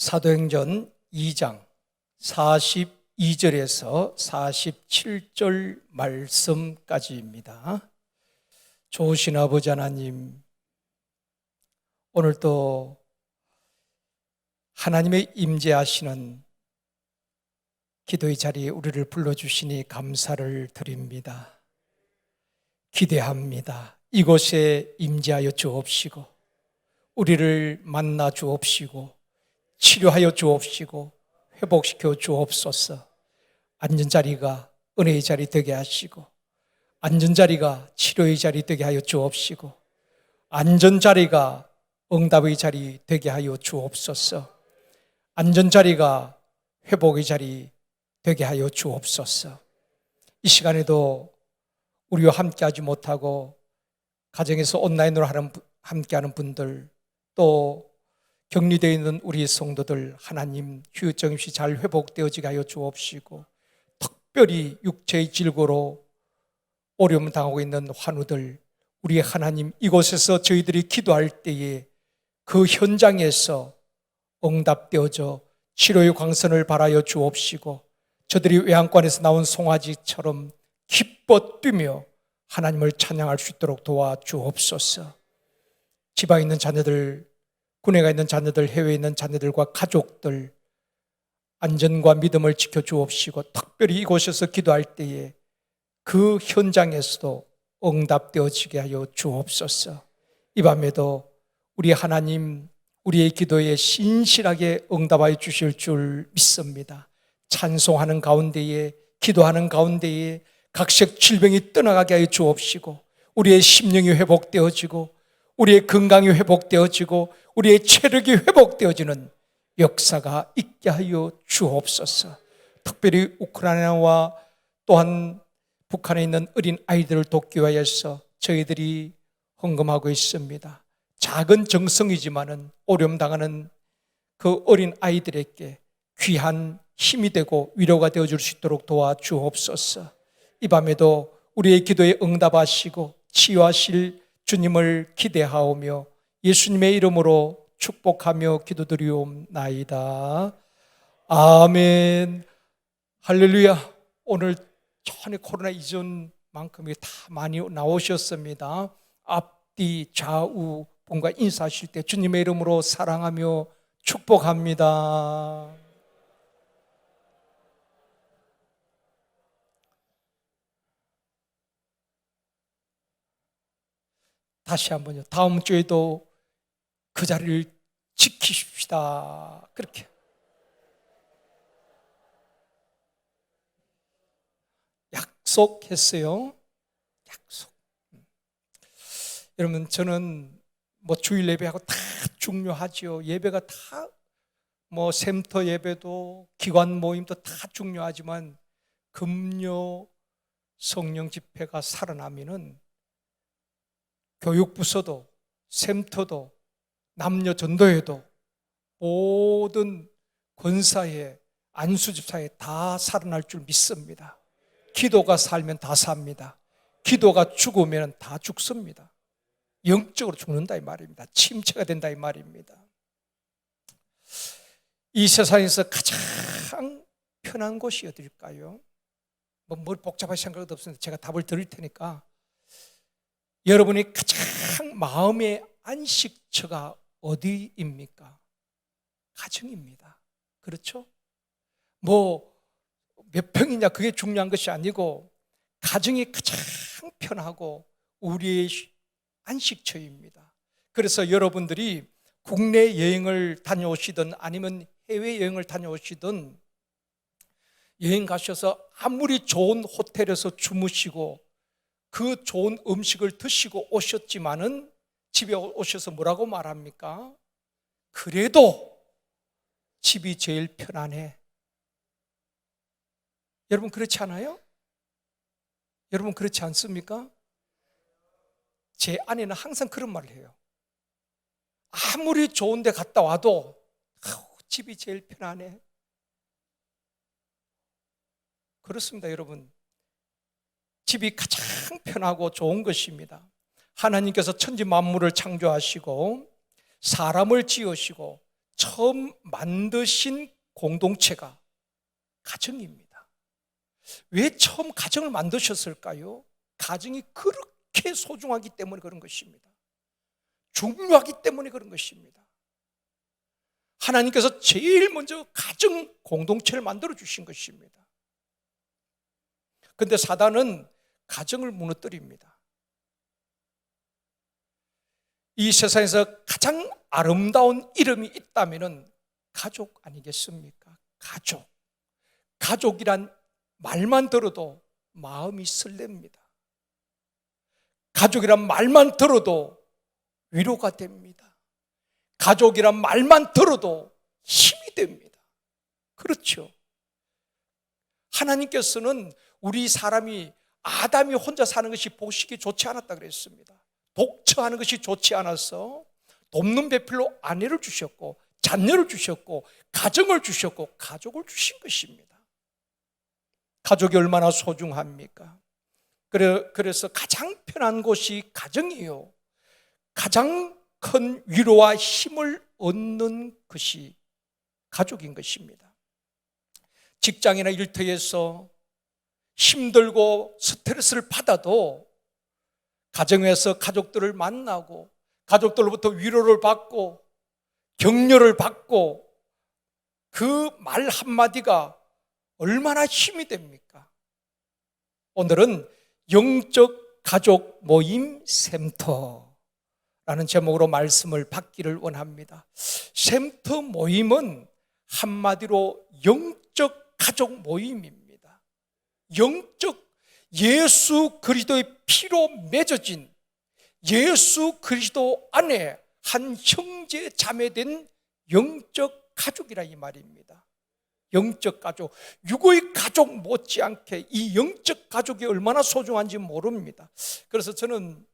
사도행전 2장 42절에서 47절 말씀까지입니다. 좋으신 아버지 하나님, 오늘도 하나님의 임재하시는 기도의 자리에 우리를 불러주시니 감사를 드립니다. 기대합니다. 이곳에 임재하여 주옵시고 우리를 만나 주옵시고 치료하여 주옵시고 회복시켜 주옵소서. 앉은 자리가 은혜의 자리 되게 하시고 앉은 자리가 치료의 자리 되게 하여 주옵시고 앉은 자리가 응답의 자리 되게 하여 주옵소서. 앉은 자리가 회복의 자리 되게 하여 주옵소서. 이 시간에도 우리와 함께하지 못하고 가정에서 온라인으로 함께하는 분들, 또 격리되어 있는 우리 성도들, 하나님 휴유증 없이 잘 회복되어지게 하여 주옵시고, 특별히 육체의 질고로 어려움 당하고 있는 환우들, 우리 하나님 이곳에서 저희들이 기도할 때에 그 현장에서 응답되어져 치료의 광선을 발하여 주옵시고, 저들이 외양간에서 나온 송아지처럼 기뻐 뛰며 하나님을 찬양할 수 있도록 도와주옵소서. 지방에 있는 자녀들, 군에 가 있는 자녀들, 해외에 있는 자녀들과 가족들 안전과 믿음을 지켜주옵시고, 특별히 이곳에서 기도할 때에 그 현장에서도 응답되어지게 하여 주옵소서. 이 밤에도 우리 하나님, 우리의 기도에 신실하게 응답하여 주실 줄 믿습니다. 찬송하는 가운데에, 기도하는 가운데에 각색 질병이 떠나가게 하여 주옵시고, 우리의 심령이 회복되어지고 우리의 건강이 회복되어지고 우리의 체력이 회복되어지는 역사가 있게 하여 주옵소서. 특별히 우크라이나와 또한 북한에 있는 어린 아이들을 돕기 위해서 저희들이 헌금하고 있습니다. 작은 정성이지만은 어려움 당하는 그 어린 아이들에게 귀한 힘이 되고 위로가 되어줄 수 있도록 도와주옵소서. 이 밤에도 우리의 기도에 응답하시고 치유하실 주님을 기대하오며 예수님의 이름으로 축복하며 기도드리옵나이다. 아멘. 할렐루야. 오늘 전에 코로나 이전만큼이 다 많이 나오셨습니다. 앞뒤 좌우 분과 인사하실 때 주님의 이름으로 사랑하며 축복합니다. 다시 한번요. 다음 주에도 그 자리를 지키십시다. 그렇게. 약속했어요. 약속. 여러분, 저는 주일 예배하고 다 중요하죠. 예배가 다 샘터 예배도 기관 모임도 다 중요하지만 금요 성령 집회가 살아나면은 교육부서도 샘터도 남녀 전도회도 모든 권사회 안수집사에 다 살아날 줄 믿습니다. 기도가 살면 다 삽니다. 기도가 죽으면 다 죽습니다. 영적으로 죽는다 이 말입니다. 침체가 된다 이 말입니다. 이 세상에서 가장 편한 곳이 어딜까요? 뭘 복잡하게 생각도 없습니다. 제가 답을 드릴 테니까 여러분이 가장 마음의 안식처가 어디입니까? 가정입니다. 그렇죠? 몇 평이냐 그게 중요한 것이 아니고 가정이 가장 편하고 우리의 안식처입니다. 그래서 여러분들이 국내 여행을 다녀오시든 아니면 해외여행을 다녀오시든 여행 가셔서 아무리 좋은 호텔에서 주무시고 그 좋은 음식을 드시고 오셨지만은 집에 오셔서 뭐라고 말합니까? 그래도 집이 제일 편안해. 여러분 그렇지 않아요? 여러분 그렇지 않습니까? 제 아내는 항상 그런 말을 해요. 아무리 좋은 데 갔다 와도 집이 제일 편안해. 그렇습니다, 여러분. 집이 가장 편하고 좋은 것입니다. 하나님께서 천지 만물을 창조하시고 사람을 지으시고 처음 만드신 공동체가 가정입니다. 왜 처음 가정을 만드셨을까요? 가정이 그렇게 소중하기 때문에 그런 것입니다. 중요하기 때문에 그런 것입니다. 하나님께서 제일 먼저 가정 공동체를 만들어 주신 것입니다. 그런데 사단은 가정을 무너뜨립니다. 이 세상에서 가장 아름다운 이름이 있다면 가족 아니겠습니까? 가족. 가족이란 말만 들어도 마음이 설렙니다. 가족이란 말만 들어도 위로가 됩니다. 가족이란 말만 들어도 힘이 됩니다. 그렇죠. 하나님께서는 우리 사람이 아담이 혼자 사는 것이 보시기 좋지 않았다 그랬습니다. 독처하는 것이 좋지 않아서 돕는 배필로 아내를 주셨고 자녀를 주셨고 가정을 주셨고 가족을 주신 것입니다. 가족이 얼마나 소중합니까? 그래서 가장 편한 곳이 가정이요, 가장 큰 위로와 힘을 얻는 것이 가족인 것입니다. 직장이나 일터에서 힘들고 스트레스를 받아도 가정에서 가족들을 만나고 가족들로부터 위로를 받고 격려를 받고 그 말 한마디가 얼마나 힘이 됩니까? 오늘은 영적 가족 모임 샘터라는 제목으로 말씀을 받기를 원합니다. 샘터 모임은 한마디로 영적 가족 모임입니다. 영적 예수 그리스도의 피로 맺어진 예수 그리스도 안에 한 형제 자매된 영적 가족이라 이 말입니다. 영적 가족, 육의 가족 못지않게 이 영적 가족이 얼마나 소중한지 모릅니다. 그래서 저는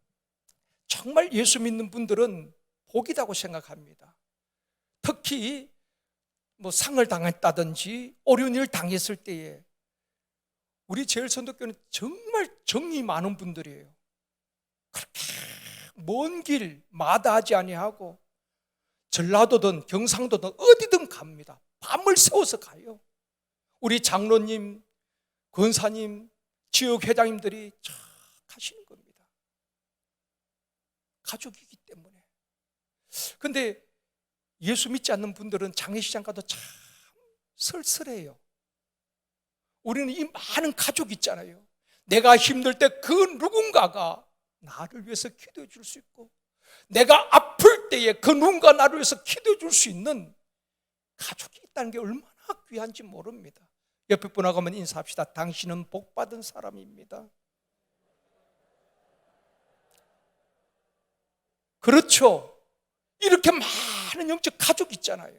정말 예수 믿는 분들은 복이라고 생각합니다. 특히 상을 당했다든지 어려운 일을 당했을 때에 우리 제일선도교는 정말 정이 많은 분들이에요. 그렇게 먼 길 마다하지 아니하고 전라도든 경상도든 어디든 갑니다. 밤을 새워서 가요. 우리 장로님, 권사님, 지역 회장님들이 쫙 가시는 겁니다. 가족이기 때문에. 그런데 예수 믿지 않는 분들은 장례식장 가도 참 쓸쓸해요. 우리는 이 많은 가족이 있잖아요. 내가 힘들 때 그 누군가가 나를 위해서 기도해 줄 수 있고 내가 아플 때에 그 누군가 나를 위해서 기도해 줄 수 있는 가족이 있다는 게 얼마나 귀한지 모릅니다. 옆에 분하고 한번 인사합시다. 당신은 복받은 사람입니다. 그렇죠. 이렇게 많은 영적 가족이 있잖아요.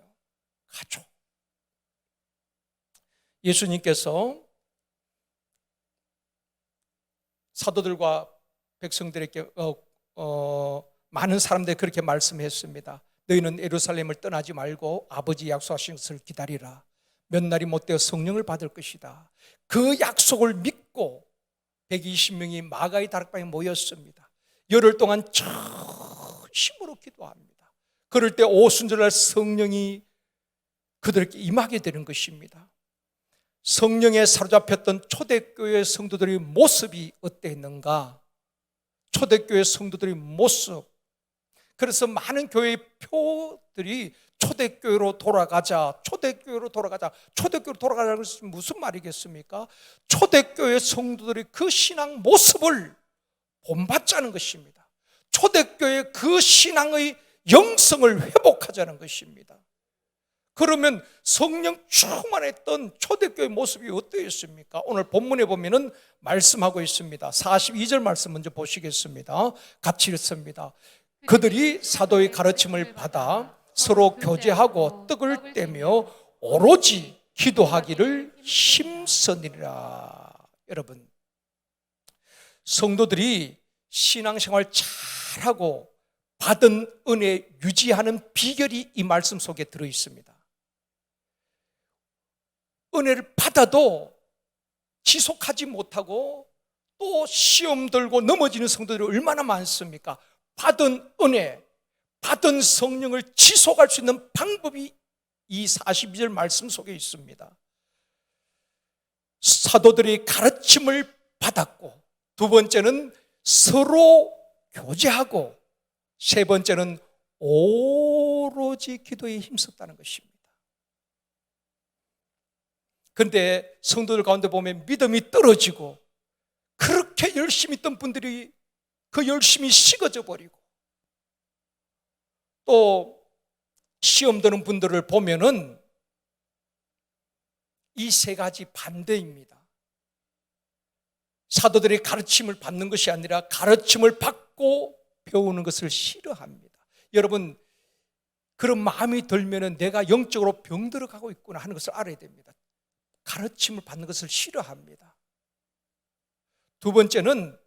가족. 예수님께서 사도들과 백성들에게 많은 사람들이 그렇게 말씀했습니다. 너희는 예루살렘을 떠나지 말고 아버지 약속하신 것을 기다리라. 몇 날이 못되어 성령을 받을 것이다. 그 약속을 믿고 120명이 마가의 다락방에 모였습니다. 열흘 동안 힘으로 기도합니다. 그럴 때 오순절날 성령이 그들에게 임하게 되는 것입니다. 성령에 사로잡혔던 초대교회 성도들의 모습이 어땠는가? 초대교회 성도들의 모습. 그래서 많은 교회의 표들이 초대교회로 돌아가자, 초대교회로 돌아가자, 초대교회로 돌아가자는 것은 무슨 말이겠습니까? 초대교회 성도들의 그 신앙 모습을 본받자는 것입니다. 초대교회 그 신앙의 영성을 회복하자는 것입니다. 그러면 성령 충만했던 초대교회 모습이 어떠했습니까? 오늘 본문에 보면은 말씀하고 있습니다. 42절 말씀 먼저 보시겠습니다. 같이 읽습니다. 그들이 사도의 가르침을 받아 서로 교제하고 떡을 떼며 오로지 기도하기를 힘쓰니라. 여러분, 성도들이 신앙생활 잘하고 받은 은혜 유지하는 비결이 이 말씀 속에 들어있습니다. 은혜를 받아도 지속하지 못하고 또 시험 들고 넘어지는 성도들이 얼마나 많습니까? 받은 은혜, 받은 성령을 지속할 수 있는 방법이 이 42절 말씀 속에 있습니다. 사도들이 가르침을 받았고, 두 번째는 서로 교제하고, 세 번째는 오로지 기도에 힘썼다는 것입니다. 그런데 성도들 가운데 보면 믿음이 떨어지고, 그렇게 열심히 있던 분들이 그 열심이 식어져 버리고, 또 시험 드는 분들을 보면은 이 세 가지 반대입니다. 사도들이 가르침을 받는 것이 아니라 가르침을 받고 배우는 것을 싫어합니다. 여러분, 그런 마음이 들면은 내가 영적으로 병들어 가고 있구나 하는 것을 알아야 됩니다. 가르침을 받는 것을 싫어합니다. 두 번째는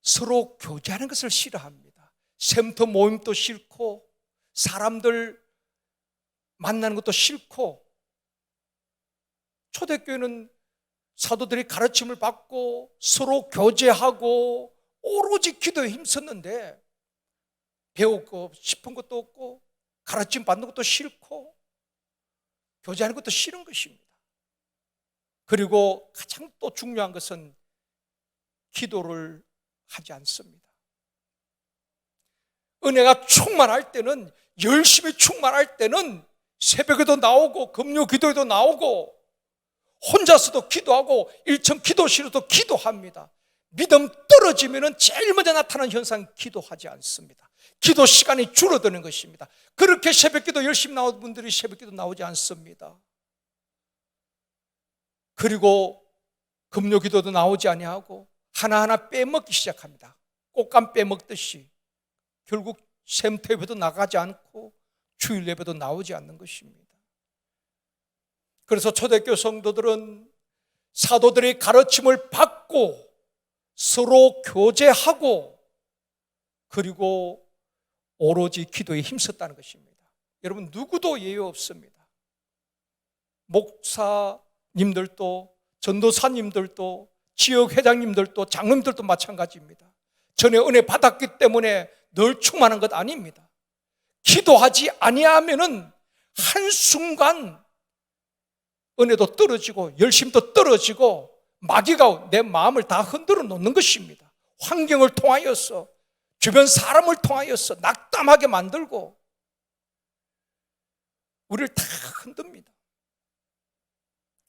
서로 교제하는 것을 싫어합니다. 샘터 모임도 싫고, 사람들 만나는 것도 싫고, 초대교회는 사도들이 가르침을 받고 서로 교제하고 오로지 기도에 힘썼는데, 배우고 싶은 것도 없고 가르침 받는 것도 싫고 교제하는 것도 싫은 것입니다. 그리고 가장 또 중요한 것은 기도를 하지 않습니다. 은혜가 충만할 때는, 열심히 충만할 때는 새벽에도 나오고 금요 기도에도 나오고 혼자서도 기도하고 1층 기도실에도 기도합니다. 믿음 떨어지면 제일 먼저 나타나는 현상은 기도하지 않습니다. 기도 시간이 줄어드는 것입니다. 그렇게 새벽기도 열심히 나오는 분들이 새벽기도 나오지 않습니다. 그리고 금요기도도 나오지 아니하고 하나하나 빼먹기 시작합니다. 꽃감 빼먹듯이 결국 샘터 예배도 나가지 않고 주일 예배도 나오지 않는 것입니다. 그래서 초대교회 성도들은 사도들의 가르침을 받고 서로 교제하고 그리고 오로지 기도에 힘썼다는 것입니다. 여러분, 누구도 예외 없습니다. 목사님들도, 전도사님들도, 지역회장님들도, 장로님들도 마찬가지입니다. 전에 은혜 받았기 때문에 늘 충만한 것 아닙니다. 기도하지 아니하면은 한순간 은혜도 떨어지고 열심도 떨어지고 마귀가 내 마음을 다 흔들어 놓는 것입니다. 환경을 통하여서, 주변 사람을 통하여서 낙담하게 만들고 우리를 다 흔듭니다.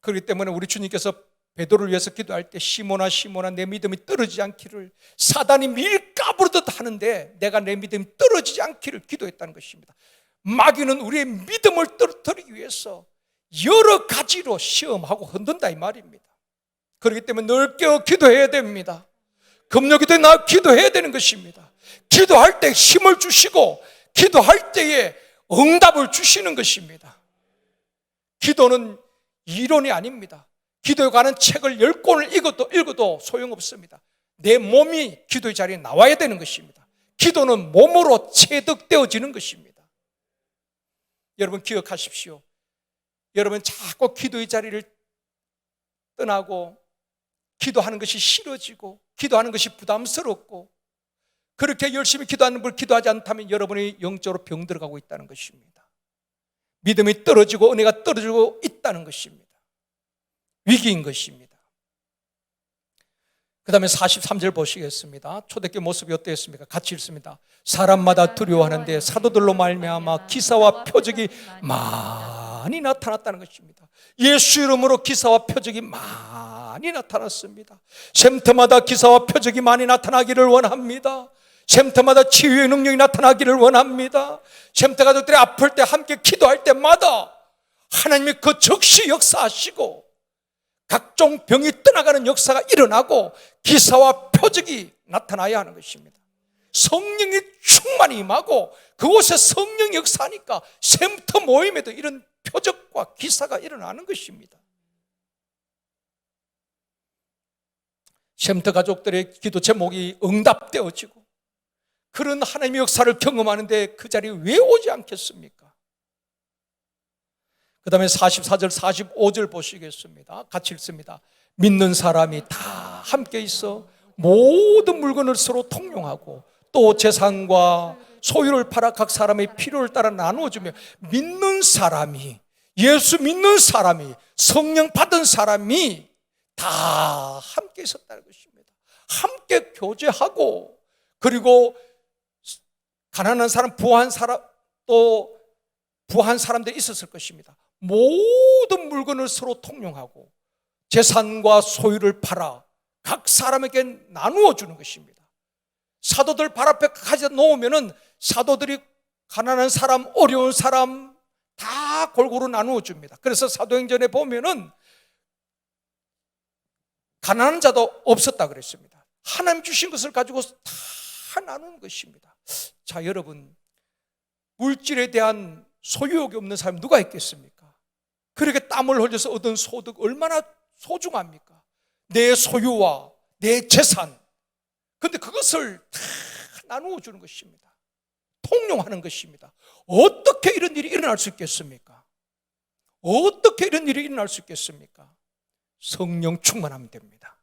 그렇기 때문에 우리 주님께서 베드로를 위해서 기도할 때 시몬아 시몬아 내 믿음이 떨어지지 않기를, 사단이 밀가부르듯 하는데 내가 내 믿음이 떨어지지 않기를 기도했다는 것입니다. 마귀는 우리의 믿음을 떨어뜨리기 위해서 여러 가지로 시험하고 흔든다 이 말입니다. 그렇기 때문에 늘 깨어 기도해야 됩니다. 금요기도에 나와 기도해야 되는 것입니다. 기도할 때 힘을 주시고 기도할 때에 응답을 주시는 것입니다. 기도는 이론이 아닙니다. 기도에 관한 책을 10권을 읽어도 소용없습니다. 내 몸이 기도의 자리에 나와야 되는 것입니다. 기도는 몸으로 체득되어지는 것입니다. 여러분 기억하십시오. 여러분 자꾸 기도의 자리를 떠나고 기도하는 것이 싫어지고 기도하는 것이 부담스럽고 그렇게 열심히 기도하는 걸 기도하지 않다면 여러분이 영적으로 병들어가고 있다는 것입니다. 믿음이 떨어지고 은혜가 떨어지고 있다는 것입니다. 위기인 것입니다. 그 다음에 43절 보시겠습니다. 초대교회 모습이 어땠습니까? 같이 읽습니다. 사람마다 두려워하는데 사도들로 말미암아 기사와 표적이 많이 나타났다는 것입니다. 예수 이름으로 기사와 표적이 많이 나타났습니다. 샘터마다 기사와 표적이 많이 나타나기를 원합니다. 샘터마다 치유의 능력이 나타나기를 원합니다. 샘터 가족들이 아플 때 함께 기도할 때마다 하나님이 그 즉시 역사하시고 각종 병이 떠나가는 역사가 일어나고 기사와 표적이 나타나야 하는 것입니다. 성령이 충만히 임하고 그곳에 성령이 역사하니까 샘터 모임에도 이런 표적과 기사가 일어나는 것입니다. 샘터 가족들의 기도 제목이 응답되어지고 그런 하나님의 역사를 경험하는데 그 자리에 왜 오지 않겠습니까? 그 다음에 44절 45절 보시겠습니다. 같이 읽습니다. 믿는 사람이 다 함께 있어 모든 물건을 서로 통용하고 또 재산과 소유를 팔아 각 사람의 필요를 따라 나누어주며, 믿는 사람이, 예수 믿는 사람이, 성령 받은 사람이 다 함께 있었다는 것입니다. 함께 교제하고, 그리고 가난한 사람, 부한 사람, 또 부한 사람들이 있었을 것입니다. 모든 물건을 서로 통용하고 재산과 소유를 팔아 각 사람에게 나누어 주는 것입니다. 사도들 발 앞에 가져다 놓으면은 사도들이 가난한 사람, 어려운 사람 다 골고루 나누어 줍니다. 그래서 사도행전에 보면은 가난한 자도 없었다 그랬습니다. 하나님 주신 것을 가지고 다 나누는 것입니다. 자, 여러분, 물질에 대한 소유욕이 없는 사람이 누가 있겠습니까? 그렇게 땀을 흘려서 얻은 소득 얼마나 소중합니까? 내 소유와 내 재산. 그런데 그것을 다 나누어 주는 것입니다. 통용하는 것입니다. 어떻게 이런 일이 일어날 수 있겠습니까? 어떻게 이런 일이 일어날 수 있겠습니까? 성령 충만하면 됩니다.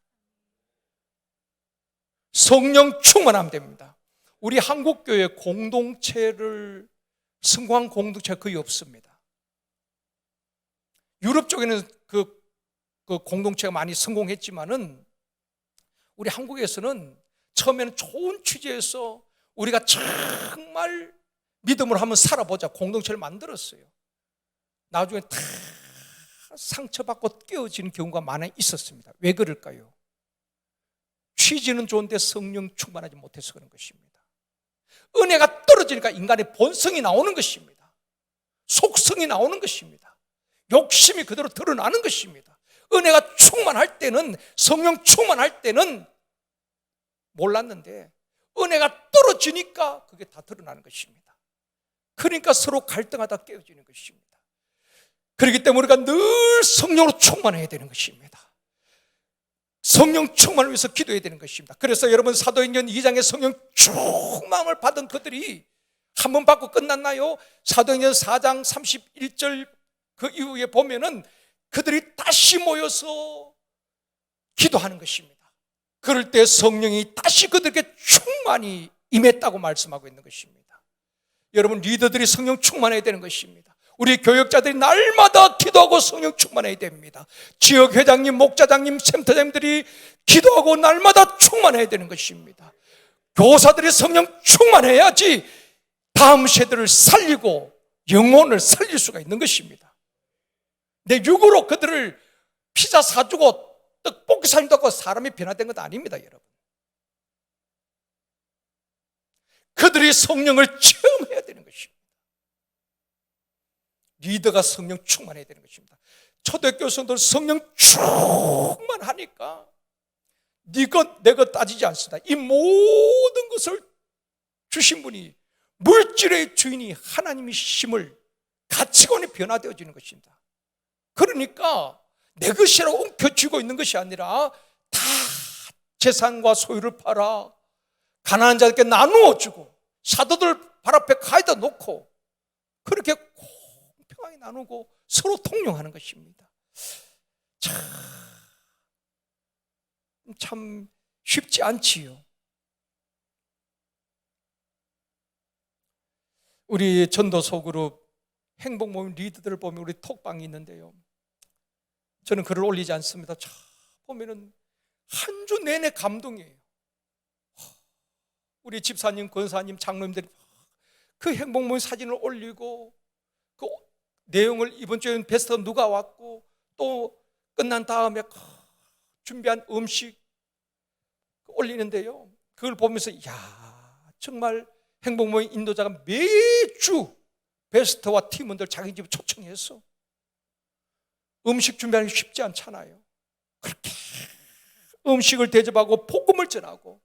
성령 충만하면 됩니다. 우리 한국교회 공동체를, 성공 공동체가 거의 없습니다. 유럽 쪽에는 그 공동체가 많이 성공했지만은 우리 한국에서는 처음에는 좋은 취지에서 우리가 정말 믿음으로 한번 살아보자 공동체를 만들었어요. 나중에 다 상처받고 깨어지는 경우가 많이 있었습니다. 왜 그럴까요? 취지는 좋은데 성령 충만하지 못해서 그런 것입니다. 은혜가 떨어지니까 인간의 본성이 나오는 것입니다. 속성이 나오는 것입니다. 욕심이 그대로 드러나는 것입니다. 은혜가 충만할 때는, 성령 충만할 때는 몰랐는데 은혜가 떨어지니까 그게 다 드러나는 것입니다. 그러니까 서로 갈등하다 깨어지는 것입니다. 그렇기 때문에 우리가 늘 성령으로 충만해야 되는 것입니다. 성령 충만을 위해서 기도해야 되는 것입니다. 그래서 여러분, 사도행전 2장의 성령 충만을 받은 그들이 한 번 받고 끝났나요? 사도행전 4장 31절 그 이후에 보면은 그들이 다시 모여서 기도하는 것입니다. 그럴 때 성령이 다시 그들에게 충만히 임했다고 말씀하고 있는 것입니다. 여러분, 리더들이 성령 충만해야 되는 것입니다. 우리 교역자들이 날마다 기도하고 성령 충만해야 됩니다. 지역 회장님, 목자장님, 센터장님들이 기도하고 날마다 충만해야 되는 것입니다. 교사들이 성령 충만해야지 다음 세대를 살리고 영혼을 살릴 수가 있는 것입니다. 내 육으로 그들을 피자 사주고 떡볶이 사준다고 사람이 변화된 것 아닙니다, 여러분. 그들이 성령을 체험해야 되는 것입니다. 리더가 성령 충만해야 되는 것입니다. 초대교회 성도들 성령 충만하니까 네 것, 내 것 따지지 않습니다. 이 모든 것을 주신 분이, 물질의 주인이 하나님이심을 가치관이 변화되어지는 것입니다. 그러니까 내 것이라고 엉켜쥐고 있는 것이 아니라 다 재산과 소유를 팔아 가난한 자들께 나누어 주고 사도들 발 앞에 가져다 놓고 그렇게 공평하게 나누고 서로 통용하는 것입니다. 참 쉽지 않지요. 우리 전도소 그룹 행복모임 리더들을 보면 우리 톡방이 있는데요, 저는 글을 올리지 않습니다. 참 보면은 한 주 내내 감동이에요. 우리 집사님, 권사님, 장로님들이 그 행복모임 사진을 올리고 그 내용을, 이번 주에는 베스트 누가 왔고 또 끝난 다음에 준비한 음식 올리는데요, 그걸 보면서 야, 정말 행복모임 인도자가 매주 베스트와 팀원들 자기 집에 초청해서 음식 준비하는 게 쉽지 않잖아요. 그렇게 음식을 대접하고 복음을 전하고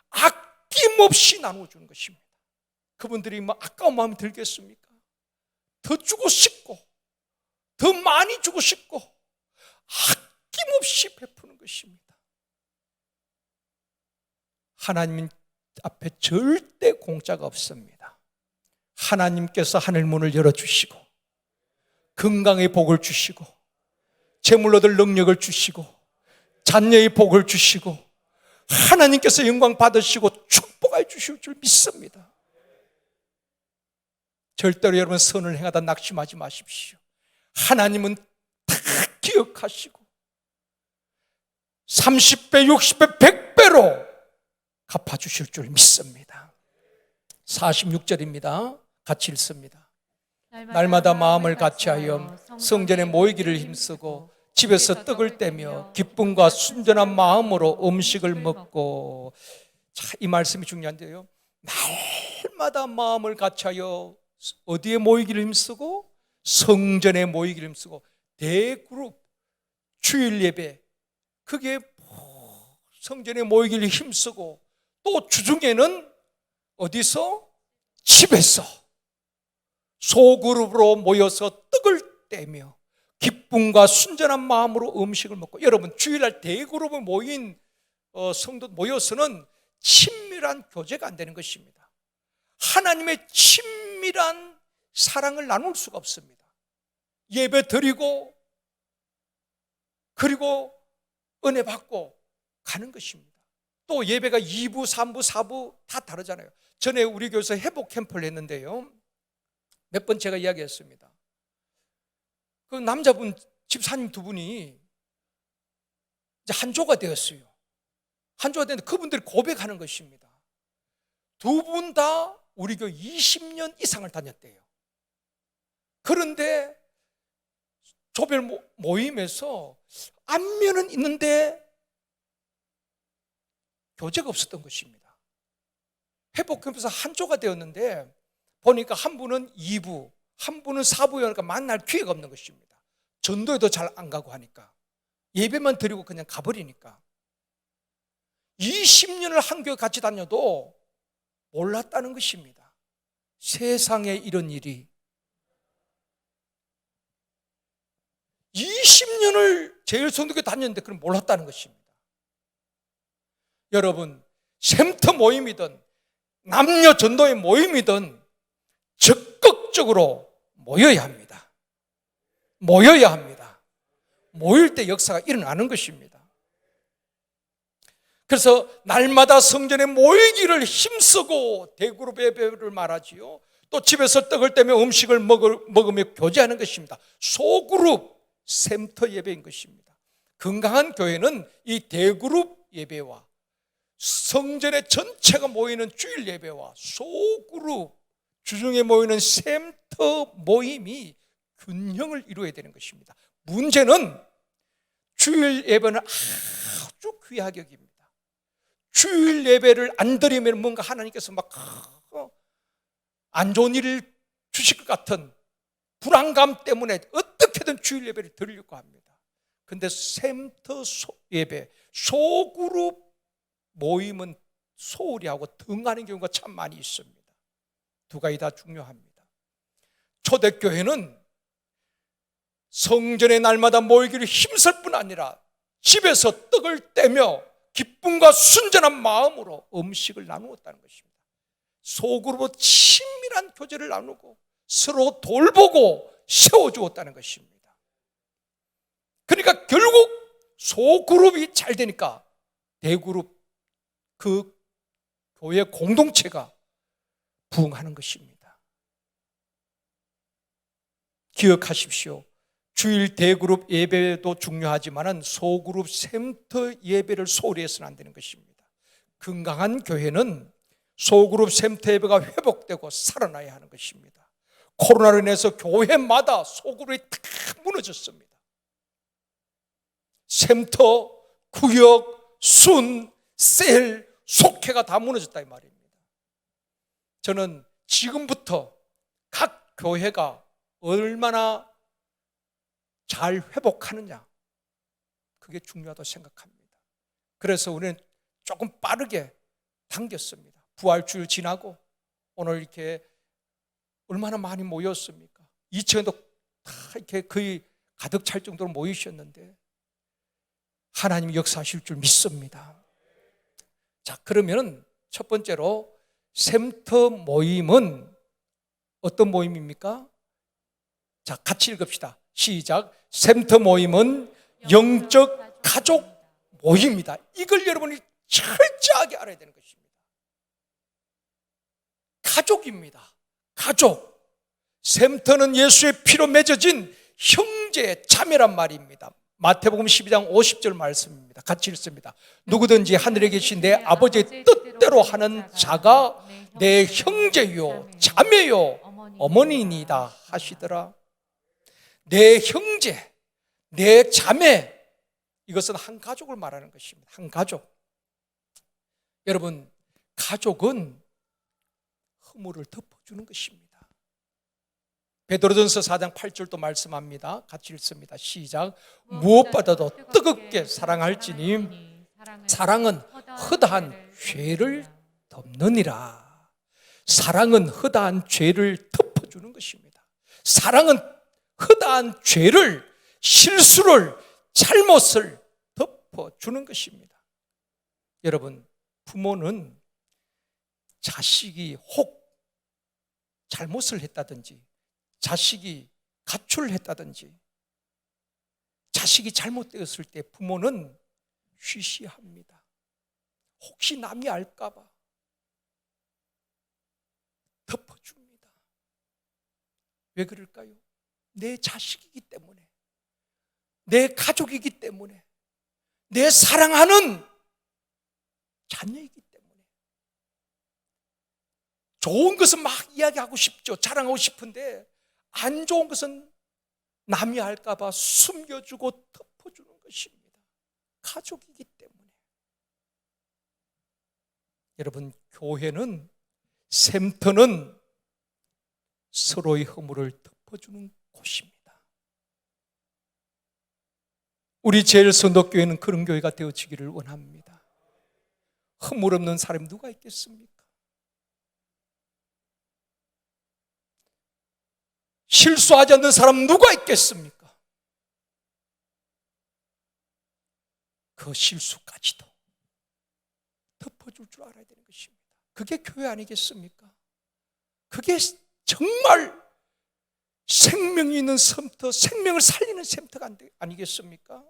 아낌없이 나눠주는 것입니다. 그분들이 뭐 아까운 마음이 들겠습니까? 더 주고 싶고 더 많이 주고 싶고 아낌없이 베푸는 것입니다. 하나님 앞에 절대 공짜가 없습니다. 하나님께서 하늘 문을 열어주시고 건강의 복을 주시고 재물 얻을 능력을 주시고 자녀의 복을 주시고 하나님께서 영광 받으시고 축복해 주실 줄 믿습니다. 절대로 여러분 선을 행하다 낙심하지 마십시오. 하나님은 다 기억하시고 30배, 60배, 100배로 갚아주실 줄 믿습니다. 46절입니다. 같이 읽습니다. 날마다 마음을 같이하여 성전에 모이기를 힘쓰고 집에서 떡을 떼며 기쁨과 순전한 마음으로 음식을 먹고. 자, 이 말씀이 중요한데요. 날마다 마음을 같이하여 어디에 모이기를 힘쓰고 성전에 모이기를 힘쓰고. 대그룹 주일 예배, 그게 성전에 모이기를 힘쓰고, 또 주중에는 어디서? 집에서 소그룹으로 모여서 떡을 떼며 기쁨과 순전한 마음으로 음식을 먹고. 여러분, 주일날 대그룹을 모인 성도 모여서는 친밀한 교제가 안 되는 것입니다. 하나님의 친밀한 사랑을 나눌 수가 없습니다. 예배 드리고 그리고 은혜 받고 가는 것입니다. 또 예배가 2부, 3부, 4부 다 다르잖아요. 전에 우리 교회에서 회복 캠프를 했는데요, 몇 번 제가 이야기했습니다. 그 남자분 집사님 두 분이 이제 한조가 되었어요. 한조가 되는데 그분들이 고백하는 것입니다. 두 분 다 우리 교회 20년 이상을 다녔대요. 그런데 조별 모임에서 안면은 있는데 교제가 없었던 것입니다. 회복캠프에서 한조가 되었는데 보니까 한 분은 2부, 한 분은 4부여니까 만날 기회가 없는 것입니다. 전도에도 잘 안 가고 하니까, 예배만 드리고 그냥 가버리니까. 20년을 한 교회 같이 다녀도 몰랐다는 것입니다. 세상에 이런 일이. 20년을 제일성도교회 다녔는데 그럼 몰랐다는 것입니다. 여러분, 샘터 모임이든 남녀 전도의 모임이든 적극적으로 모여야 합니다. 모여야 합니다. 모일 때 역사가 일어나는 것입니다. 그래서 날마다 성전에 모이기를 힘쓰고 대그룹 예배를 말하지요. 또 집에서 떡을 떼며 음식을 먹으며 교제하는 것입니다. 소그룹 샘터 예배인 것입니다. 건강한 교회는 이 대그룹 예배와 성전의 전체가 모이는 주일 예배와 소그룹 주중에 모이는 샘터 모임이 균형을 이루어야 되는 것입니다. 문제는 주일 예배는 아주 귀하게 여깁니다. 주일 예배를 안 드리면 뭔가 하나님께서 막 안 좋은 일을 주실 것 같은 불안감 때문에 어떻게든 주일 예배를 드리려고 합니다. 그런데 샘터 예배, 소그룹 모임은 소홀히 하고 등하는 경우가 참 많이 있습니다. 두 가지 다 중요합니다. 초대교회는 성전에 날마다 모이기를 힘쓸 뿐 아니라 집에서 떡을 떼며 기쁨과 순전한 마음으로 음식을 나누었다는 것입니다. 소그룹으로 친밀한 교제를 나누고 서로 돌보고 세워주었다는 것입니다. 그러니까 결국 소그룹이 잘 되니까 대그룹, 그 교회 공동체가 부흥하는 것입니다. 기억하십시오. 주일 대그룹 예배도 중요하지만 소그룹 샘터 예배를 소홀히 해서는 안 되는 것입니다. 건강한 교회는 소그룹 샘터 예배가 회복되고 살아나야 하는 것입니다. 코로나로 인해서 교회마다 소그룹이 다 무너졌습니다. 샘터, 구역, 순, 셀, 속회가 다 무너졌다 이 말입니다. 저는 지금부터 각 교회가 얼마나 잘 회복하느냐, 그게 중요하다고 생각합니다. 그래서 우리는 조금 빠르게 당겼습니다. 부활주일 지나고 오늘 이렇게 얼마나 많이 모였습니까? 2층에도 다 이렇게 거의 가득 찰 정도로 모이셨는데 하나님이 역사하실 줄 믿습니다. 자, 그러면 첫 번째로 샘터 모임은 어떤 모임입니까? 자, 같이 읽읍시다. 시작. 샘터 모임은 영적 가족 모임이다. 이걸 여러분이 철저하게 알아야 되는 것입니다. 가족입니다. 가족. 샘터는 예수의 피로 맺어진 형제 자매란 말입니다. 마태복음 12장 50절 말씀입니다. 같이 읽습니다. 누구든지 하늘에 계신 내 아버지의 뜻대로 하는 자가 내 형제요 자매요 어머니이다 하시더라. 내 형제, 내 자매, 이것은 한 가족을 말하는 것입니다. 한 가족. 여러분, 가족은 허물을 덮어주는 것입니다. 베드로전서 4장 8절도 말씀합니다. 같이 읽습니다. 시작. 무엇보다도 뜨겁게 사랑할지니 사랑은 허다한 죄를 덮느니라. 사랑은 허다한 죄를 덮어주는 것입니다. 사랑은 허다한 죄를, 실수를, 잘못을 덮어주는 것입니다. 여러분, 부모는 자식이 혹 잘못을 했다든지, 자식이 가출을 했다든지, 자식이 잘못되었을 때 부모는 쉬쉬합니다. 혹시 남이 알까 봐 덮어줍니다. 왜 그럴까요? 내 자식이기 때문에, 내 가족이기 때문에, 내 사랑하는 자녀이기 때문에. 좋은 것은 막 이야기하고 싶죠. 자랑하고 싶은데 안 좋은 것은 남이 알까 봐 숨겨주고 덮어주는 것입니다. 가족이기 때문에. 여러분, 교회는, 샘터는 서로의 허물을 덮어주는 곳입니다. 우리 제일선덕교회는 그런 교회가 되어지기를 원합니다. 허물 없는 사람이 누가 있겠습니까? 실수하지 않는 사람 누가 있겠습니까? 그 실수까지도 덮어줄 줄 알아야 되는 것입니다. 그게 교회 아니겠습니까? 그게 정말 생명이 있는 샘터, 생명을 살리는 샘터가 아니겠습니까?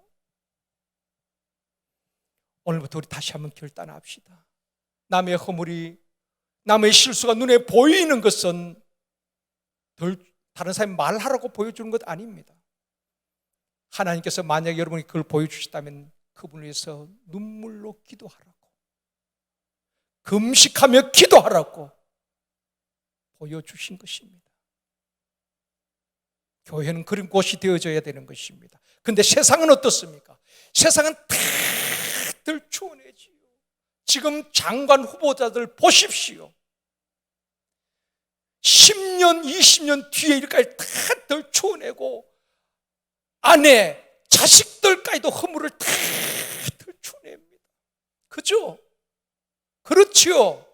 오늘부터 우리 다시 한번 결단합시다. 남의 허물이, 남의 실수가 눈에 보이는 것은 다른 사람이 말하라고 보여주는 것 아닙니다. 하나님께서 만약에 여러분이 그걸 보여주시다면 그분을 위해서 눈물로 기도하라고, 금식하며 기도하라고 보여주신 것입니다. 교회는 그런 곳이 되어져야 되는 것입니다. 그런데 세상은 어떻습니까? 세상은 다들 추원해지요. 지금 장관 후보자들 보십시오. 10년, 20년 뒤에 이렇게 다들 추원하고 아내, 자식들까지도 허물을 다들 추원합니다. 그죠? 그렇지요.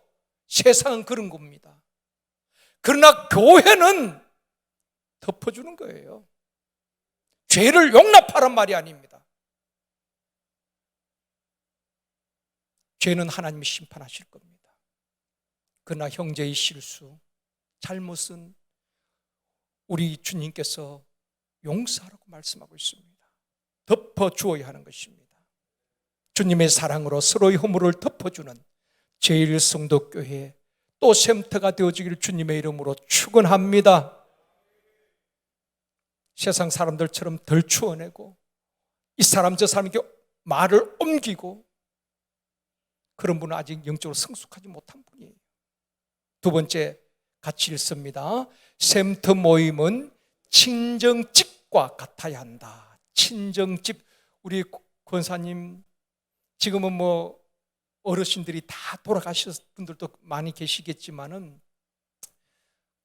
세상은 그런 겁니다. 그러나 교회는 덮어주는 거예요. 죄를 용납하란 말이 아닙니다. 죄는 하나님이 심판하실 겁니다. 그러나 형제의 실수, 잘못은 우리 주님께서 용서하라고 말씀하고 있습니다. 덮어주어야 하는 것입니다. 주님의 사랑으로 서로의 허물을 덮어주는 제일성도교회 또 샘터가 되어지기를 주님의 이름으로 축원합니다. 세상 사람들처럼 덜 추워내고 이 사람 저 사람에게 말을 옮기고 그런 분은 아직 영적으로 성숙하지 못한 분이에요. 두 번째, 같이 읽습니다. 샘터 모임은 친정집과 같아야 한다. 친정집. 우리 권사님 지금은 뭐 어르신들이 다 돌아가신 분들도 많이 계시겠지만은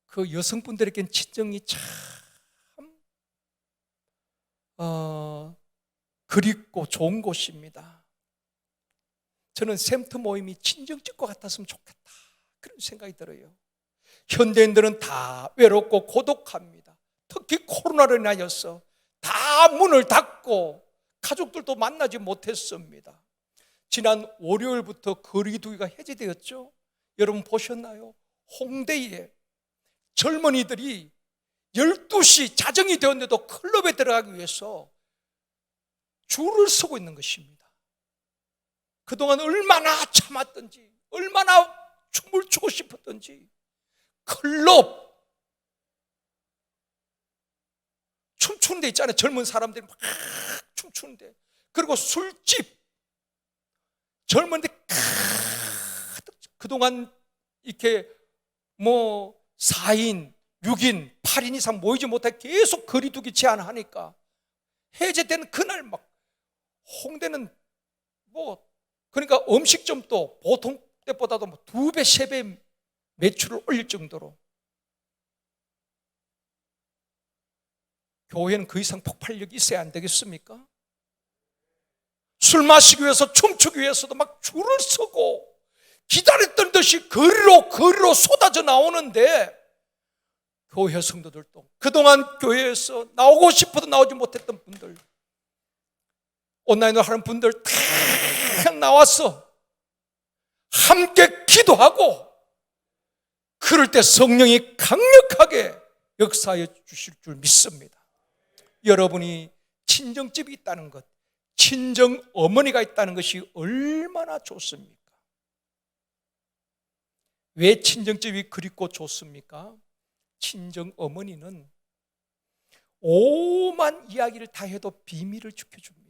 그 여성분들에겐 친정이 참 그립고 좋은 곳입니다. 저는 샘터 모임이 친정집과 같았으면 좋겠다, 그런 생각이 들어요. 현대인들은 다 외롭고 고독합니다. 특히 코로나로 인하여서 다 문을 닫고 가족들도 만나지 못했습니다. 지난 월요일부터 거리두기가 해제되었죠. 여러분 보셨나요? 홍대에 젊은이들이 12시 자정이 되었는데도 클럽에 들어가기 위해서 줄을 서고 있는 것입니다. 그동안 얼마나 참았던지, 얼마나 춤을 추고 싶었던지 클럽, 춤추는 데 있잖아요. 젊은 사람들이 막 춤추는 데. 그리고 술집. 젊은데 그동안 이렇게 뭐 4인, 6인, 8인 이상 모이지 못해 계속 거리두기 제한하니까 해제되는 그날 막 홍대는 뭐 그러니까 음식점도 보통 때보다도 뭐 2배, 3배 매출을 올릴 정도로 교회는 그 이상 폭발력이 있어야 안 되겠습니까? 술 마시기 위해서 춤추기 위해서도 막 줄을 서고 기다렸던 듯이 거리로 쏟아져 나오는데 교회 성도들도 그동안 교회에서 나오고 싶어도 나오지 못했던 분들 온라인으로 하는 분들 다 나와서 함께 기도하고 그럴 때 성령이 강력하게 역사해 주실 줄 믿습니다. 여러분이 친정집이 있다는 것, 친정 어머니가 있다는 것이 얼마나 좋습니까? 왜 친정집이 그립고 좋습니까? 친정 어머니는 오만 이야기를 다 해도 비밀을 지켜줍니다.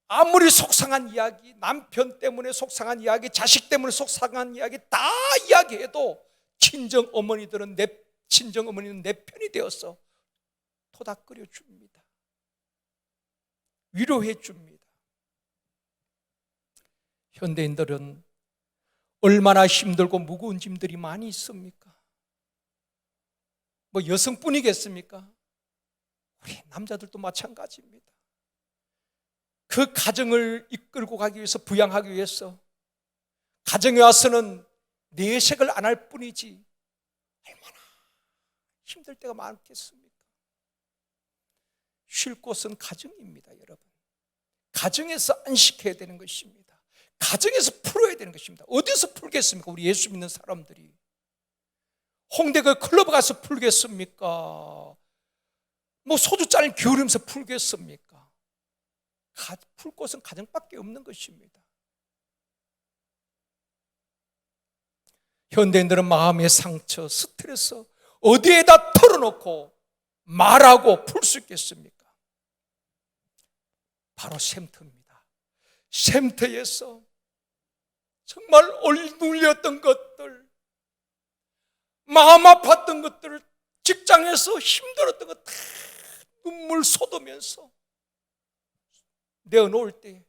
아무리 속상한 이야기, 남편 때문에 속상한 이야기, 자식 때문에 속상한 이야기 다 이야기해도 친정 어머니는 내 편이 되어서 토닥거려 줍니다. 위로해 줍니다. 현대인들은 얼마나 힘들고 무거운 짐들이 많이 있습니까? 뭐 여성뿐이겠습니까? 우리 남자들도 마찬가지입니다. 그 가정을 이끌고 가기 위해서, 부양하기 위해서 가정에 와서는 내색을 안 할 뿐이지 얼마나 힘들 때가 많겠습니까? 쉴 곳은 가정입니다, 여러분. 가정에서 안식해야 되는 것입니다. 가정에서 풀어야 되는 것입니다. 어디서 풀겠습니까? 우리 예수 믿는 사람들이 홍대 그 클럽 가서 풀겠습니까? 뭐 소주잔을 기울이면서 풀겠습니까? 풀 곳은 가정밖에 없는 것입니다. 현대인들은 마음의 상처, 스트레스 어디에다 털어놓고 말하고 풀 수 있겠습니까? 바로 쉼터입니다. 쉼터에서 정말 눌렸던 것들, 마음 아팠던 것들을 직장에서 힘들었던 것 다 눈물 쏟으면서 내어놓을 때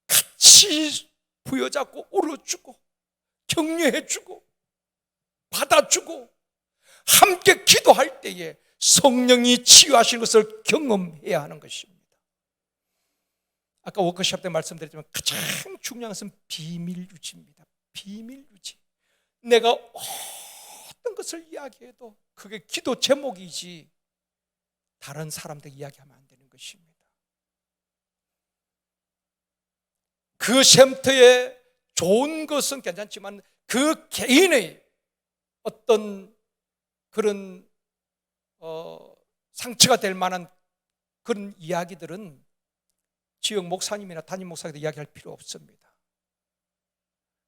같이 부여잡고 울어주고 격려해주고 받아주고 함께 기도할 때에 성령이 치유하시는 것을 경험해야 하는 것입니다. 아까 워크숍 때 말씀드렸지만 가장 중요한 것은 비밀 유지입니다. 비밀 유지. 내가 어떤 것을 이야기해도 그게 기도 제목이지 다른 사람들 이야기하면 안 되는 것입니다. 그 쉼터에 좋은 것은 괜찮지만 그 개인의 어떤 그런 상처가 될 만한 그런 이야기들은 지역 목사님이나 담임 목사님도 이야기할 필요 없습니다.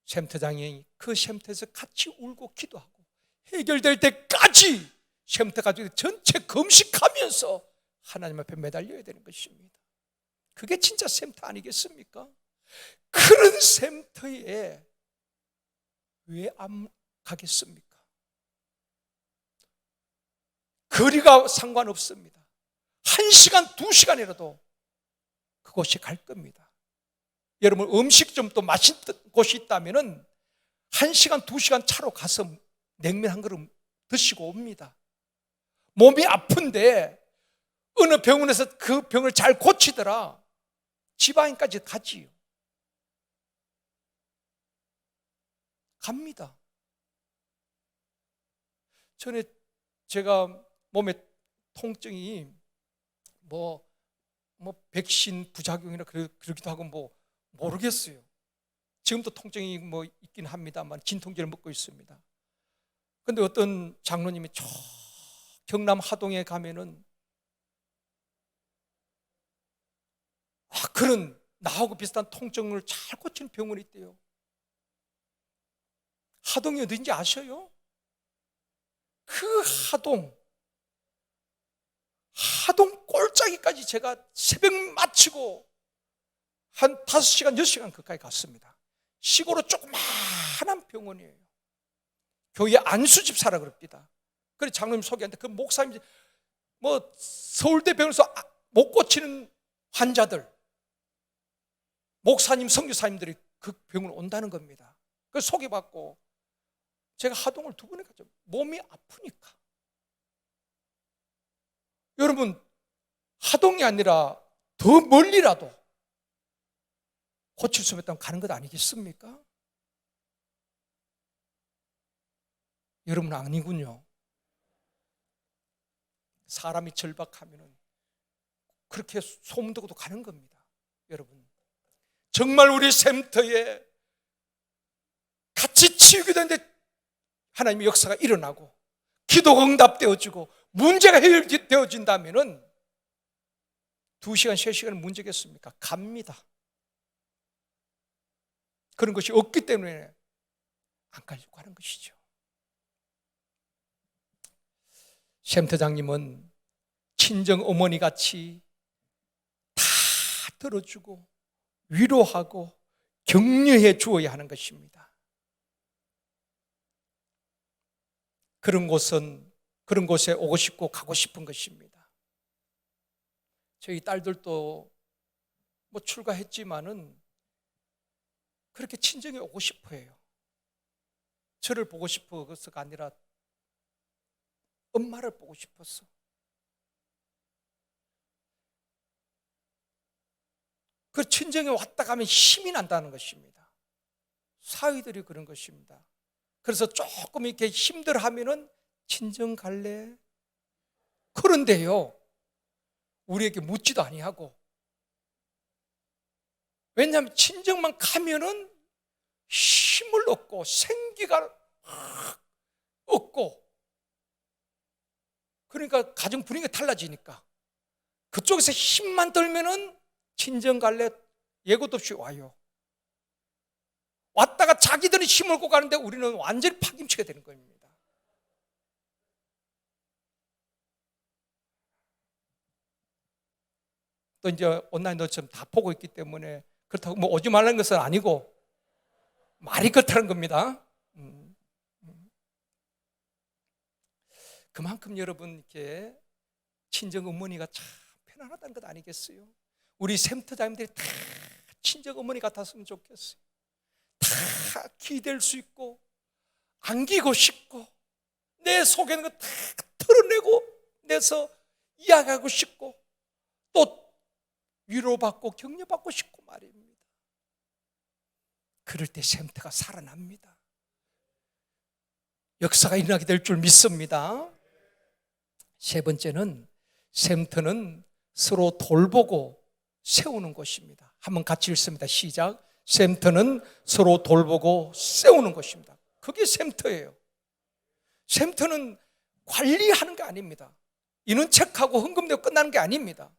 쉼터장이 그 쉼터에서 같이 울고 기도하고 해결될 때까지 쉼터 가족이 전체 금식하면서 하나님 앞에 매달려야 되는 것입니다. 그게 진짜 쉼터 아니겠습니까? 그런 쉼터에 왜 안 가겠습니까? 거리가 상관없습니다. 1시간, 2시간이라도 그곳이 갈 겁니다. 여러분 음식점도 맛있는 곳이 있다면 1시간, 2시간 차로 가서 냉면 한 그릇 드시고 옵니다. 몸이 아픈데 어느 병원에서 그 병을 잘 고치더라 지방인까지 가지요. 갑니다. 전에 제가 몸에 통증이 뭐 백신 부작용이나 그러기도 하고 뭐 모르겠어요. 지금도 통증이 뭐 있긴 합니다만 진통제를 먹고 있습니다. 근데 어떤 장로님이 저 경남 하동에 가면은 그런 나하고 비슷한 통증을 잘 고치는 병원이 있대요. 하동이 어딘지 아셔요? 그 하동 하동 꼴짜기까지 제가 새벽 마치고 한 5시간, 6시간 가까이 갔습니다. 시골로 조그마한 병원이에요. 교회 안수집사라 그럽니다. 그래서 장로님 소개하는데 그 목사님, 서울대 병원에서 못 고치는 환자들, 목사님, 선교사님들이 그 병원 온다는 겁니다. 그래서 소개받고 제가 하동을 2번에 갔죠. 몸이 아프니까. 여러분, 하동이 아니라 더 멀리라도 고칠 수 있다면 가는 것 아니겠습니까? 여러분, 아니군요. 사람이 절박하면 그렇게 소문 듣고도 가는 겁니다. 여러분, 정말 우리 샘터에 같이 치유게 되는데 하나님의 역사가 일어나고 기도가 응답되어지고 문제가 해결되어진다면 2시간, 3시간은 문제겠습니까? 갑니다. 그런 것이 없기 때문에 안 가려고 하는 것이죠. 샘터장님은 친정 어머니같이 다 들어주고 위로하고 격려해 주어야 하는 것입니다. 그런 곳에 오고 싶고 가고 싶은 것입니다. 저희 딸들도 출가했지만은 그렇게 친정에 오고 싶어 해요. 저를 보고 싶어서가 아니라 엄마를 보고 싶었어. 그 친정에 왔다 가면 힘이 난다는 것입니다. 사위들이 그런 것입니다. 그래서 조금 이렇게 힘들어하면은 친정 갈래? 그런데요, 우리에게 묻지도 아니하고. 왜냐하면 친정만 가면은 힘을 얻고 생기가 얻고, 그러니까 가정 분위기가 달라지니까 그쪽에서 힘만 들면은 친정 갈래 예고도 없이 와요. 왔다가 자기들은 힘을 얻고 가는데 우리는 완전히 파김치가 되는 겁니다. 또 이제 온라인도 지금 다 보고 있기 때문에 그렇다고 오지 말라는 것은 아니고 말이 그렇다는 겁니다. 그만큼 여러분 이렇게 친정 어머니가 참 편안하다는 것 아니겠어요? 우리 샘터장님들이 다 친정 어머니 같았으면 좋겠어요. 다 기댈 수 있고 안기고 싶고 내 속에 있는 거 다 털어내고 내서 이야기하고 싶고 또 위로받고 격려받고 싶고 말입니다. 그럴 때 샘터가 살아납니다. 역사가 일어나게 될 줄 믿습니다. 세 번째는 샘터는 서로 돌보고 세우는 것입니다. 한번 같이 읽습니다. 시작. 샘터는 서로 돌보고 세우는 것입니다. 그게 샘터예요. 샘터는 관리하는 게 아닙니다. 인원 체크하고 헌금 내고 끝나는 게 아닙니다.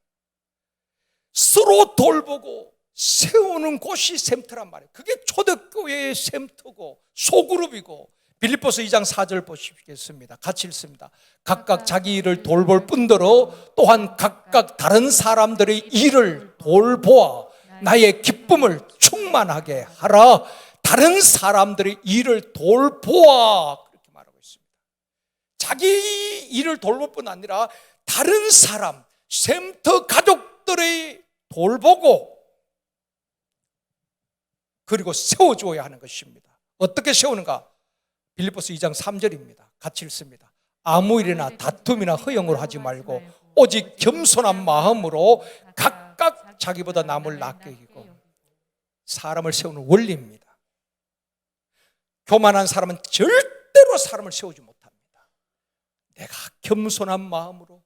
서로 돌보고 세우는 곳이 샘터란 말이에요. 그게 초대교회의 샘터고 소그룹이고. 빌립보서 2장 4절 보시겠습니다. 같이 읽습니다. 각각 자기 일을 돌볼 뿐더러 또한 각각 다른 사람들의 일을 돌보아 나의 기쁨을 충만하게 하라. 다른 사람들의 일을 돌보아, 그렇게 말하고 있습니다. 자기 일을 돌볼 뿐 아니라 다른 사람, 샘터 가족들의 돌보고 그리고 세워줘야 하는 것입니다. 어떻게 세우는가? 빌립보서 2장 3절입니다. 같이 읽습니다. 아무 일이나 다툼이나 허영으로 하지 말고 오직 겸손한 마음으로 각각 자기보다 남을 낫게 여기고. 사람을 세우는 원리입니다. 교만한 사람은 절대로 사람을 세우지 못합니다. 내가 겸손한 마음으로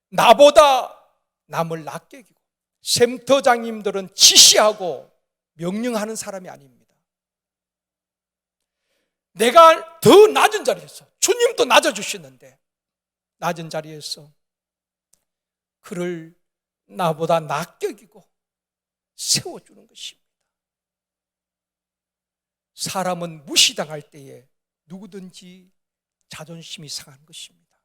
나보다 남을 낫게 여기고. 샘터장님들은 지시하고 명령하는 사람이 아닙니다. 내가 더 낮은 자리에서, 주님도 낮아주시는데 낮은 자리에서 그를 나보다 낫게 여기고 세워주는 것입니다. 사람은 무시당할 때에 누구든지 자존심이 상한 것입니다.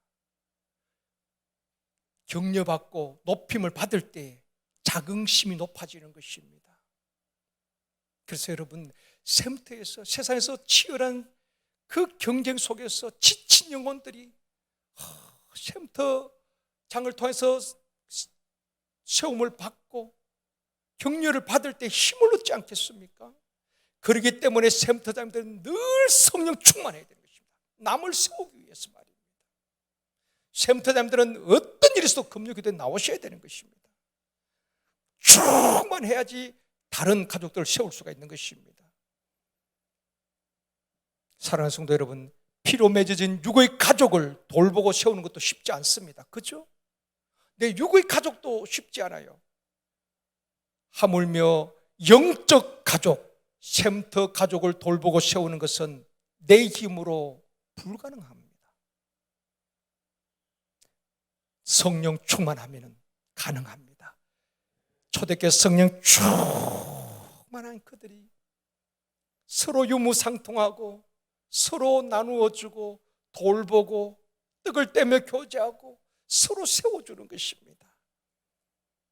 격려받고 높임을 받을 때 자긍심이 높아지는 것입니다. 그래서 여러분, 샘터에서, 세상에서 치열한 그 경쟁 속에서 지친 영혼들이 샘터장을 통해서 세움을 받고 격려를 받을 때 힘을 얻지 않겠습니까? 그렇기 때문에 샘터장들은 늘 성령 충만해야 되는 것입니다. 남을 세우기 위해서 말입니다. 샘터장들은 어떤 일이 있어도 금요기도에 나오셔야 되는 것입니다. 충만해야지 다른 가족들을 세울 수가 있는 것입니다. 사랑하는 성도 여러분, 피로 맺어진 육의 가족을 돌보고 세우는 것도 쉽지 않습니다. 그렇죠? 내 육의 가족도 쉽지 않아요. 하물며 영적 가족, 샘터 가족을 돌보고 세우는 것은 내 힘으로 불가능합니다. 성령 충만하면 가능합니다. 초대교회 성령 충만한 그들이 서로 유무상통하고 서로 나누어주고 돌보고 떡을 떼며 교제하고 서로 세워주는 것입니다.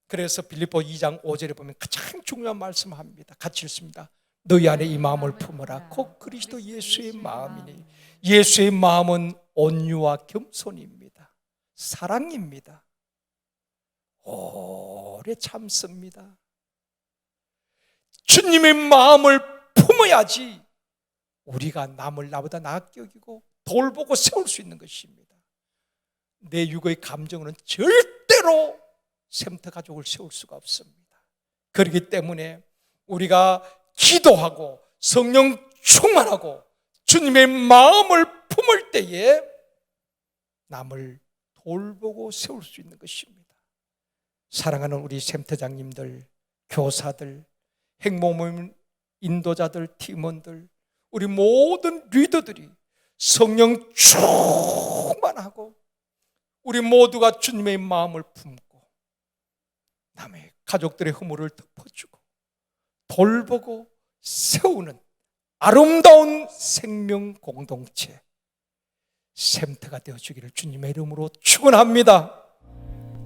그래서 빌립보 2장 5절에 보면 가장 중요한 말씀을 합니다. 같이 읽습니다. 너희 안에 이 마음을 품어라. 곧 그리스도 예수의 마음이니. 예수의 마음은 온유와 겸손입니다. 사랑입니다. 오래 참습니다. 주님의 마음을 품어야지 우리가 남을 나보다 낫게 여기고 돌보고 세울 수 있는 것입니다. 내 육의 감정으로는 절대로 샘터 가족을 세울 수가 없습니다. 그렇기 때문에 우리가 기도하고 성령 충만하고 주님의 마음을 품을 때에 남을 돌보고 세울 수 있는 것입니다. 사랑하는 우리 샘터장님들, 교사들, 행복모임 인도자들, 팀원들, 우리 모든 리더들이 성령 충만하고 우리 모두가 주님의 마음을 품고 남의 가족들의 허물을 덮어주고 돌보고 세우는 아름다운 생명 공동체 샘터가 되어주기를 주님의 이름으로 축원합니다.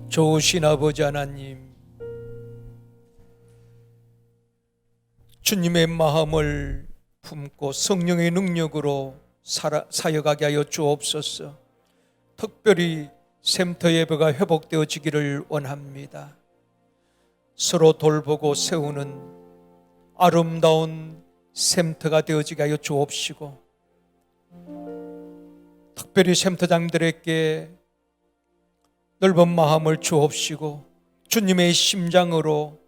좋으신 아버지 하나님, 주님의 마음을 품고 성령의 능력으로 사역하게 하여 주옵소서. 특별히 샘터 예배가 회복되어지기를 원합니다. 서로 돌보고 세우는 아름다운 샘터가 되어지게 하여 주옵시고, 특별히 샘터장들에게 넓은 마음을 주옵시고 주님의 심장으로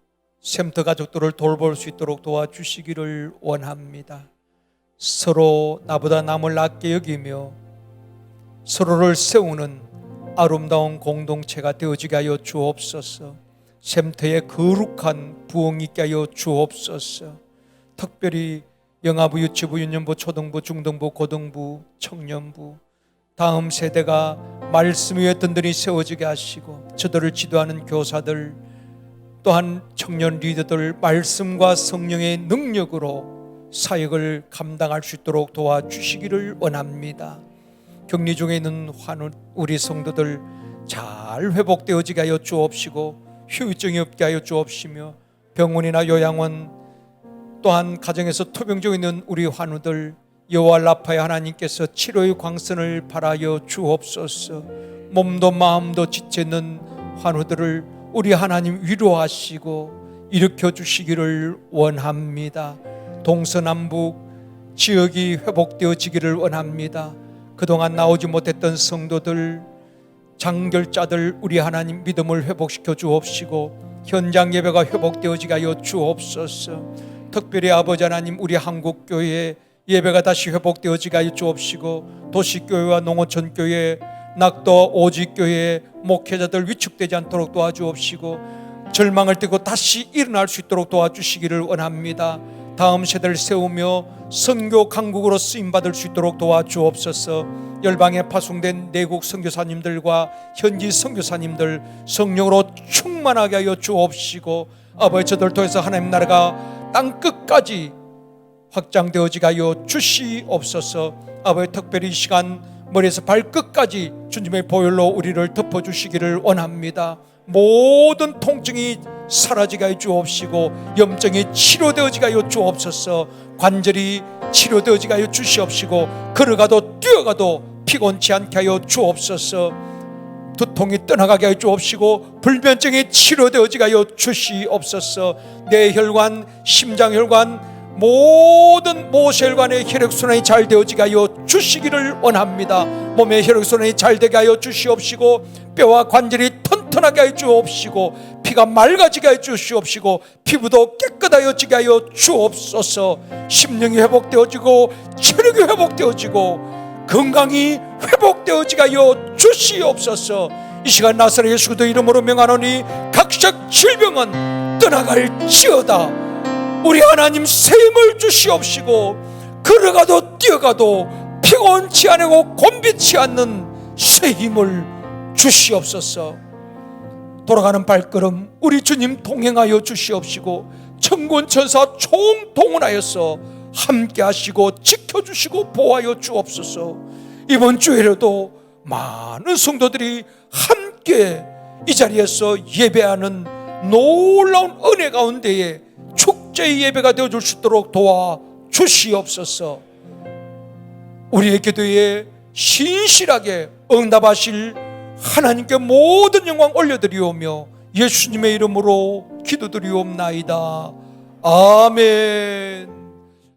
샘터 가족들을 돌볼 수 있도록 도와주시기를 원합니다. 서로 나보다 남을 낫게 여기며 서로를 세우는 아름다운 공동체가 되어지게 하여 주옵소서. 샘터의 거룩한 부흥 있게 하여 주옵소서. 특별히 영아부, 유치부, 유년부, 초등부, 중등부, 고등부, 청년부 다음 세대가 말씀 위에 든든히 세워지게 하시고 저들을 지도하는 교사들 또한 청년 리더들 말씀과 성령의 능력으로 사역을 감당할 수 있도록 도와주시기를 원합니다. 격리 중에 있는 우리 성도들 잘 회복되어지게 하여 주옵시고 후유증이 없게 하여 주옵시며 병원이나 요양원 또한 가정에서 투병 중에 있는 우리 환우들 여호와 라파의 하나님께서 치료의 광선을 발하여 주옵소서. 몸도 마음도 지쳐있는 환우들을 우리 하나님 위로하시고 일으켜 주시기를 원합니다. 동서남북 지역이 회복되어지기를 원합니다. 그동안 나오지 못했던 성도들, 장결자들 우리 하나님 믿음을 회복시켜 주옵시고 현장 예배가 회복되어지게 하여 주옵소서. 특별히 아버지 하나님 우리 한국교회 예배가 다시 회복되어지게 하여 주옵시고 도시교회와 농어촌교회, 낙도 오직교회 목회자들 위축되지 않도록 도와주옵시고 절망을 띠고 다시 일어날 수 있도록 도와주시기를 원합니다. 다음 세대를 세우며 선교 강국으로 쓰임받을 수 있도록 도와주옵소서. 열방에 파송된 내국 선교사님들과 현지 선교사님들 성령으로 충만하게 하여 주옵시고 아버지 저들 통해서 하나님 나라가 땅끝까지 확장되어지게 하여 주시옵소서. 아버지 특별히 이 시간 머리에서 발끝까지 주님의 보혈로 우리를 덮어주시기를 원합니다. 모든 통증이 사라지게 하여 주옵시고, 염증이 치료되어지게 하여 주옵소서. 관절이 치료되어지게 하여 주시옵시고, 걸어가도 뛰어가도 피곤치 않게 하여 주옵소서. 두통이 떠나가게 하여 주옵시고, 불면증이 치료되어지게 하여 주시옵소서. 뇌혈관, 심장혈관, 모든 모세혈관의 혈액순환이 잘 되어지게 하여 주시기를 원합니다. 몸의 혈액순환이 잘 되게 하여 주시옵시고, 뼈와 관절이 튼튼하게 하여 주옵시고, 피가 맑아지게 하여 주시옵시고, 피부도 깨끗하여지게 하여 주옵소서. 심령이 회복되어지고 체력이 회복되어지고 건강이 회복되어지게 하여 주시옵소서. 이 시간 나사렛 예수 그리스도 이름으로 명하노니 각적 질병은 떠나갈지어다. 우리 하나님 새 힘을 주시옵시고, 걸어가도 뛰어가도 피곤치 않고 곤비치 않는 새 힘을 주시옵소서. 돌아가는 발걸음 우리 주님 동행하여 주시옵시고, 천군 천사 총동원하여서 함께 하시고 지켜주시고 보호하여 주옵소서. 이번 주에라도 많은 성도들이 함께 이 자리에서 예배하는 놀라운 은혜 가운데에 축제의 예배가 되어줄 수 있도록 도와주시옵소서. 우리의 기도에 신실하게 응답하실 하나님께 모든 영광 올려드리오며 예수님의 이름으로 기도드리옵나이다. 아멘.